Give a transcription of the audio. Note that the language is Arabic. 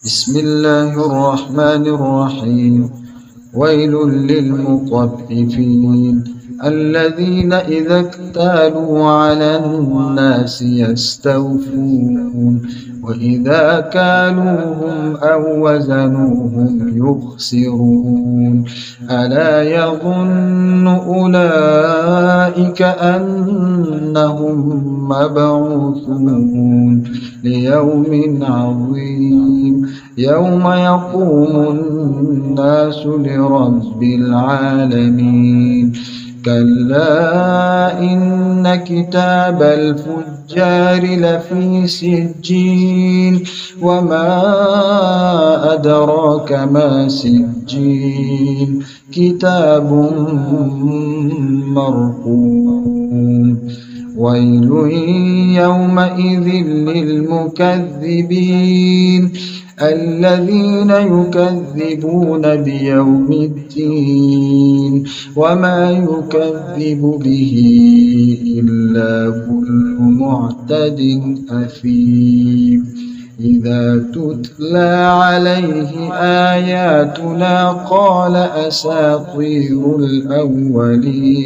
بسم الله الرحمن الرحيم. ويل للمطففين الذين إذا اكتالوا على الناس يستوفون وإذا كالوهم أو وزنوهم يخسرون. ألا يظن أولئك أنهم مبعوثون ليوم عظيم يوم يقوم الناس لرب العالمين. كلا إن كتاب الفجار لفي سجين وما أدراك ما سجين كتاب مرقوم. ويل يومئذ للمكذبين الذين يكذبون بيوم الدين وما يكذب به إلا كل معتد أثيم. إذا تتلى عليه آياتنا قال أساطير الأولين.